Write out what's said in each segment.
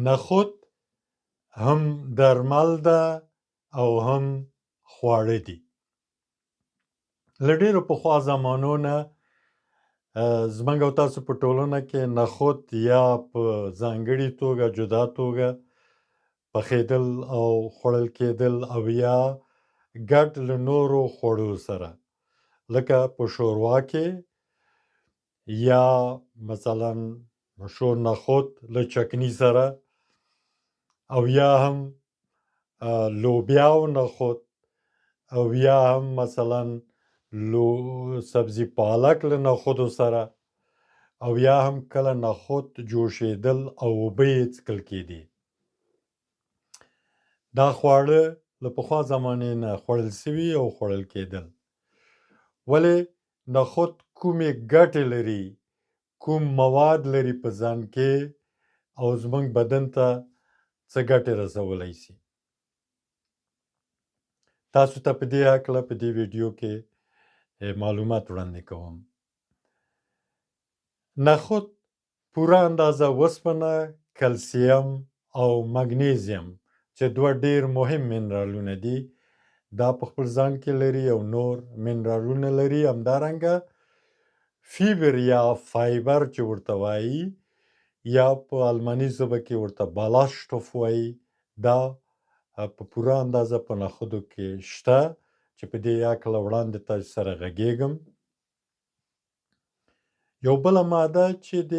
نخود هم درمل ده او هم خواړه دي. له ډېرو پخوا زمانو نه زموږ او تاسو په ټولنه کې نخود یا په ځانګړې توګه جدا توګه پخېدل او خوړل کېدل او یا ګډ له نورو خوړو سره، لکه په شوروا کې یا مثلا شور نخود له چکني سره، او یا هم لوبیا او نخود، او یا هم مثلا سبزي پالک له نخودو سره، او یا هم کله نخود جوشېدل او اوبه یې څښل کېدې. دا خواړه له پخوا زمانې نه خوړل سوي او خوړل کېدل. ولې نخود کومې ګټې لري، کوم مواد لري په ځان کې او زموږ بدن ته څه ګټې رسولی سي. تاسو ته په دې هکله په دې ویډیو کې معلومات وړاندې کوم. نخود پوره اندازه وسپنه، کلسیم او مګنیزیم چې دوه ډېر مهم منرالونه دي دا په خپل ځان کې لري او نور منرالونه لري. همدارنګه فیبر یا فایبر چې ورته وایي یا په الماني ژبه کې ورته بالاشتوف وایي، دا په پوره اندازه په نخودو کې شته چې په دې هکله وړاندې تاسو سره غږېږم. یو بله ماده چې د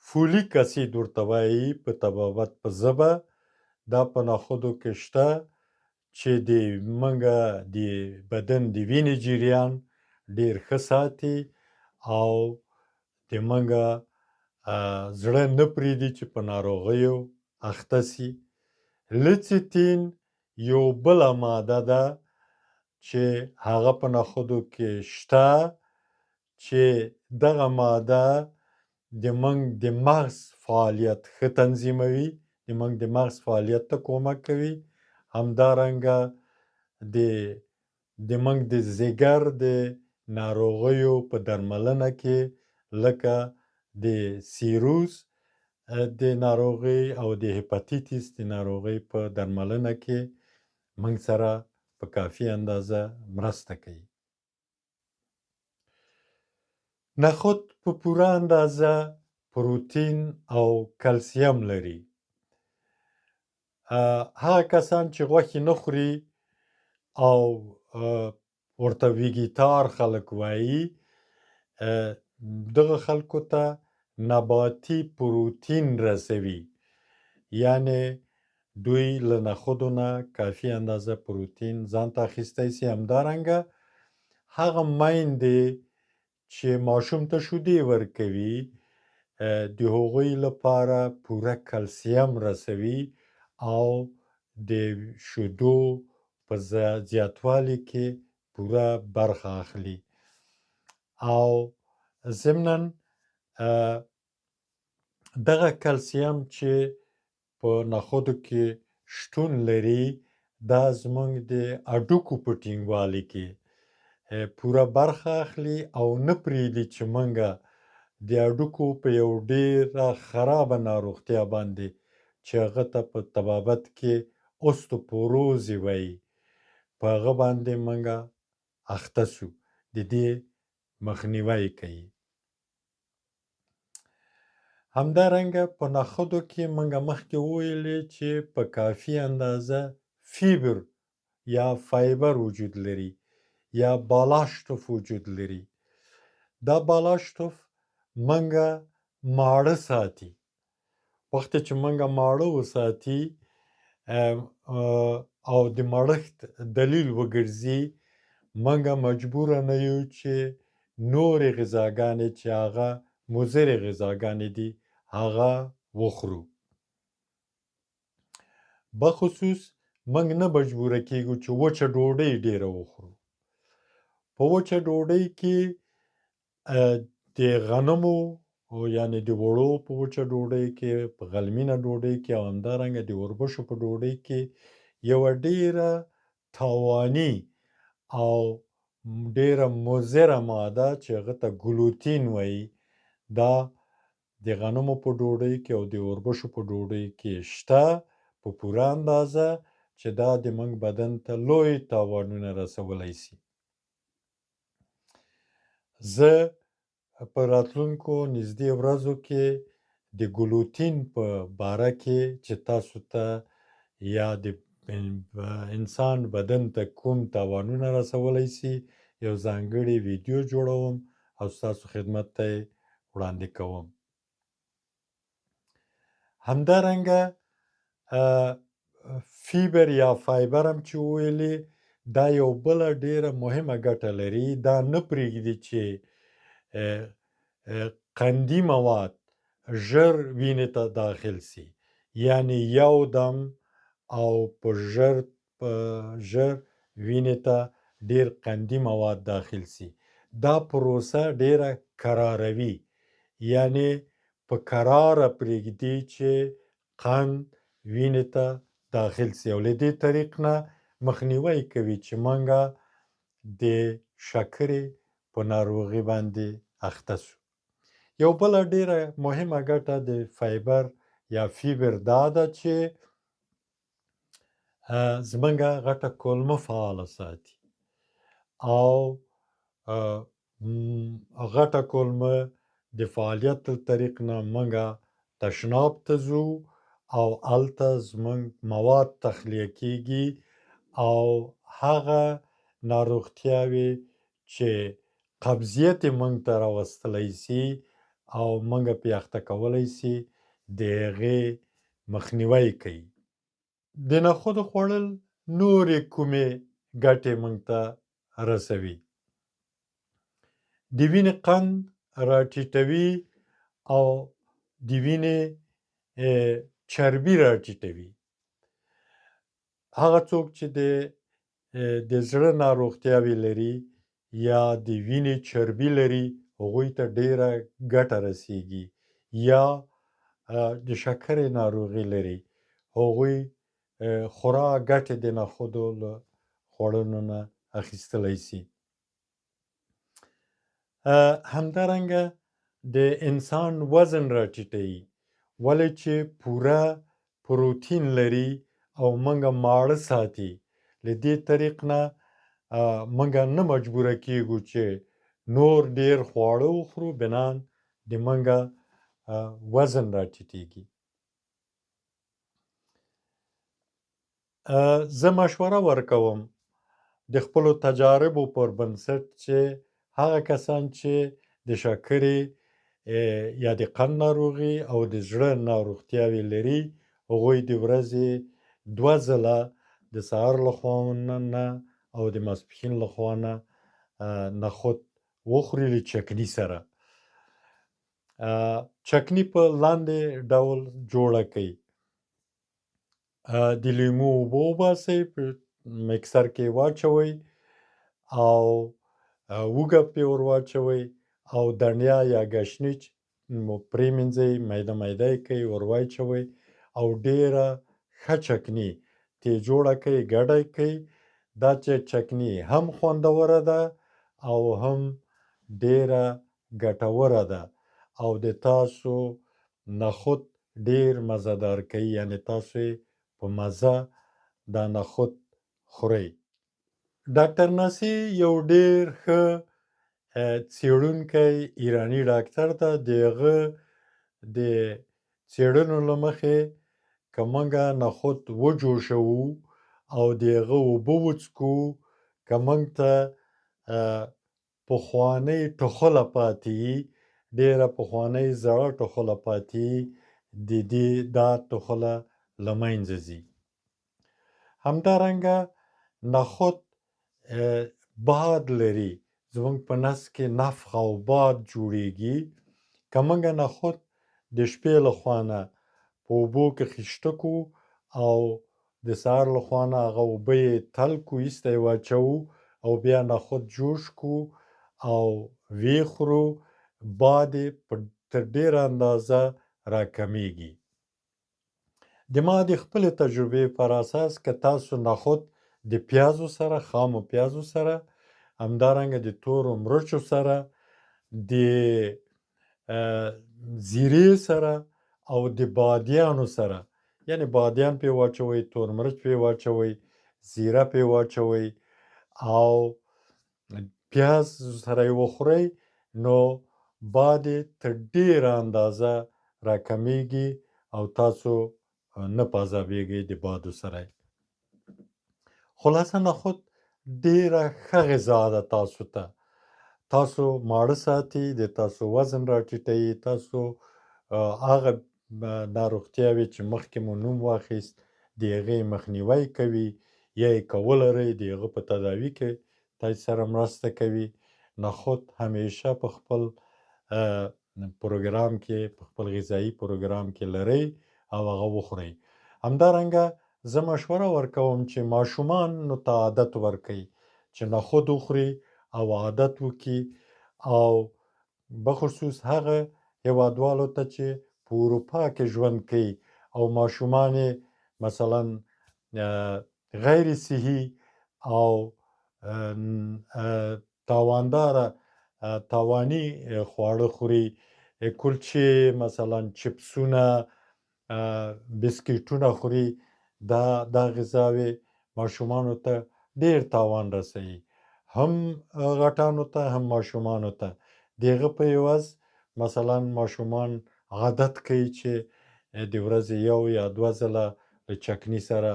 فولیک اسید ورته وایي په طبابت په ژبه، دا په نخودو کې شته چې د موږه د بدن د وینې جریان ډېر ښه ساتي او د موږه زړه نه پرېږدي چې په ناروغیو اخته سي. لچتین یو بله ماده ده چې هغه په نخودو کې شته چې دغه ماده د موږ د مغز فعالیت ښه تنظیموي، د موږ د مغز فعالیت ته کومک کوي. همدارنګه د موږ د ځیګر د ناروغیو په درملنه کې لکه د سیروز د ناروغۍ او د هپاتیتیس د ناروغۍ په درملنه کې موږ سره په کافي اندازه مرسته کوي. نخود په پوره اندازه پروتین او کلسیم لري. هغه کسان چې غوښې نه خوري او ورته ویګیتار خلک وایي، دغه خلکو ته نباتي پروتین رسوي، یعنی دوی له نخودو نه کافي اندازه پروتین ځان ته اخیستی سي. همدارنګه هغه میندې چې ماشوم ته شیدې ورکوي د هغوی لپاره پوره کلسیم رسوي او د شیدو په زیاتوالي کې پوره برخه اخلي. او ضمناً دغه کلسیم چې په نخودو کې شتون لري دا زموږ د هډوکو په ټینګوالي کې پوره برخه اخلي او نه پرېږدي چې موږ د هډوکو په یو ډېره خرابه ناروغتیا باندې چې هغه ته په طبابت کې اوستوپوروزې وایي، په هغه باندې موږ اخته سو. د دې مخنیوی کوي. همدارنګه په نخودو کې موږ مخکې وویلې چې په کافي اندازه فیبر یا فایبر وجود لري یا بالاشتوف وجود لري. دا بالاشتوف موږ ماړه ساتي. وخت چې موږ ماړه وساتي او د مړښت دلیل وګرځي، موږ مجبوره نه یو چې نورې غذاګانې چې هغه مضرې غذاګانې دي هغه وخورو. بخصوص موږ نه مجبوره کیږو چې وچه ډوډۍ ډېره وخورو. په وچه ډوډۍ کې د غنمو یعنې د وړو په وچه ډوډۍ کې، په غلمینه ډوډۍ کې او همدارنګه د وربشو په ډوډۍ کې یوه ډېره تاواني او ډېره مضره ماده چې هغه ته ګلوتین وایي، دا د غنمو په ډوډۍ کې او د اوربشو په ډوډۍ کې شته په پوره اندازه چې دا د موږ بدن ته لوی تاوانونه رسولی سي. زه په راتلونکو نږدې ورځو کې د ګلوتین په باره کې چې تاسو ته یا د انسان بدن ته کوم تاوانونه رسولی سي یو ځانګړې ویډیو جوړوم او ستاسو خدمت ته یې وړاندې کوم. همدارنګه فیبر یا فایبر هم چې وویلې دا یو بله ډیره مهمه ګټه لري. دا نه پرېږدي چې قندي مواد ژر وینې ته داخل سي، یعنی یو دم او په ژر وینې ته ډیر قندي مواد داخل سي. دا پروسه ډیره کراروي، یعنی په کراره پرېږدي چې قند وینې ته داخل سي او له دې طریق نه مخنیوی کوي چې منګه د شکرې په ناروغي باندې اخته سو. یو بله ډیره مهمه ګټه د فایبر یا فیبر دا ده چې زمونږه غټه کولمه فعاله ساتي او غټه کولمه د فعالیت له طریق نه منګه تشناب ته ځو او هلته زمونږ مواد تخلیه کیږي او هغه ناروغتیاوې چې قبضیت یې موږ ته راوستلی سي او موږ پې اخته کولی سي د هغې مخنیوی کوي. د نخودو خوړل نورې کومې ګټې موږ ته رسوي. د وینې قند راټیټوي او د وینې چربي راټیټوي. هغه څوک چې د زړه ناروغتیاوې لري یا د وینې چربي لري هغوی ته ډیره ګټه رسیږي، یا د شکرې ناروغي لري هغوی خورا ګټې د نخودو له خوړلو نه اخیستلی سي. همدارنګه د انسان وزن راټیټوي، ولې چې پوره پروتین لري او منګه ماړه ساتي. له دې طریق نه منګه نه مجبوره کیږو چې نور ډیر خواړه وخورو، بنان د منګه وزن راټیټیږي. زه مشوره ورکوم د خپلو تجاربو پر بنسټ چې هغه کسان چې د شکرې یا د قند ناروغي او د زړه ناروغتیاوې لري هغوی د ورځې 2 ځله د سهار لخوا نه او د ماسپښین لخوا نه نخود وخوري له چکني سره. چکني په لاندې ډول جوړه کړئ. د لیمو اوبه وباسئ، په مکسر کې واچوئ او وږه پې ور واچوئ او دڼیا یا ګشنیج پرېمنځئ، میده میده یې کړئ، ور واچوئ او ډیره ښه چکني ترې جوړه کړئ، ګډه یې کړئ. دا چې چکني هم خوندوره ده او هم ډیره ګټوره ده او د تاسو نخود ډیر مزه دار کوي، یعنی تاسو یې په مزه دا نخود خورئ. ډاکټر ناصي یو ډیر ښه څیړونکی ایراني ډاکټر ده. د هغه د څیړنو له مخې که موږ نخود وجوشوو او د هغه اوبه وڅښو، که موږ ته پخوانۍ ټخله پاتې وي، ډیره پخوانۍ زړه ټخله پاتې وي، دا ټخله له منځه ځي. همدارنګه نخود باد لري، زموږ په نس کې نفخ او باد جوړیږي. که موږ نخود د شپې له خوا نه په اوبو کې خیشته کړو او د سهار له خوا نه هغه اوبه یې تل کړو، ایسته یې واچوو او بیا نخود جوش کړو او ویې خورو، باد یې تر ډیره اندازه راکمیږي. د ما د خپلې تجربې پر اساس که تاسو نخود د پیازو سره، خامو پیازو سره، همدارنګه د تورو مرچو سره، د زیرې سره او د بادیانو سره، یعنې بادیان پرې واچوئ، تور مرچ پرې واچوئ، زیره پرې واچوئ او پیاز سره یې وخورئ، نو باد یې تر ډېره اندازه راکمیږي او تاسو نه په عذابېږئ د بادو سره. خلاصه نخود ډېره ښه غذا ده تاسو ته. تاسو ماړه ساتي، د تاسو وزن راټیټوي، تاسو هغه ناروغتیاوې چې مخکې مو نوم واخیست د هغې مخنیوی کوي یا یې که ولرئ د هغه په تداوي کې تاسو سره مرسته کوي. نخود همیشه په خپل پروګرام کې، په خپل غذایي پروګرام کې لرئ او هغه وخورئ. همدارنګه زه مشوره ورکوم چې ماشومانو ته عادت ورکړئ چې نخود وخوري او عادت وکړي، او بخصوص هغه هیوادوالو ته چې په اروپا کې ژوند کوي او ماشومان یې مثلا غیر صحي او تاوانداره تاواني خواړه خوري، کلچې مثلا چپسونه، بسکیټونه خوري. دا غذاوې ماشومانو ته ډېر تاوان رسوي، هم غټانو ته هم ماشومانو ته. د هغه په عوض مثلا ماشومان عادت کوي چې د ورځې یو یا دوه ځله له چکني سره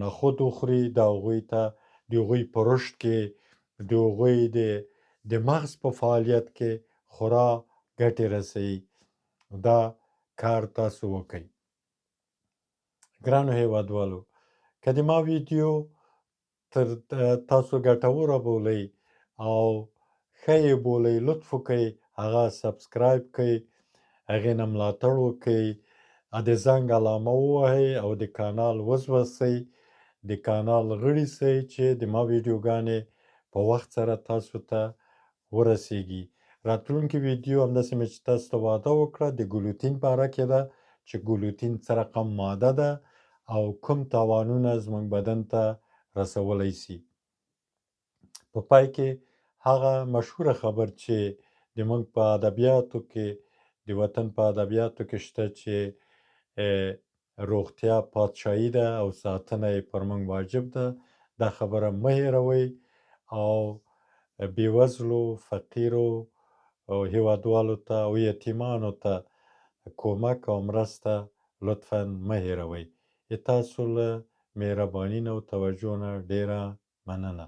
نخود وخوري. دا هغوی ته د هغوی په رشد کې، د هغوی د مغز په فعالیت کې خورا ګټې رسوي. دا کار تاسو وکړئ. ګرانو هیوادوالو، که د ما ویډیو تر تاسو ګټوره بولئ او ښه یې بولئ، لطف وکړئ هغه سبسکرایب کړئ، هغې نه ملاتړ وکړئ، د زنګ علامه ووهئ او د کانال وزوسئ، د کانال غړي سئ چې د ما ویډیوګانې په وخت سره تاسو ته ورسیږي. راتلونکې ویډیو همداسې مې چې تاسو ته وعده وکړه د ګلوتین په اړه کې ده چې ګلوتین څه رقم ماده ده او کوم تاوانونه زموږ بدن ته رسولی سي. په پای کې هغه مشهوره خبر چې د موږ په ادبیاتو کې، د وطن په ادبیاتو کې شته چې روغتیا پادشاهي ده او ساتنه یې پر موږ واجب ده. دا خبره مه هېروئ او بېوزلو، فقیرو او هیوادوالو ته او یتیمانو ته کومک او مرسته لطفا مه هېروئ. تاسو له مهرباني نه او توجه نه ډېره مننه.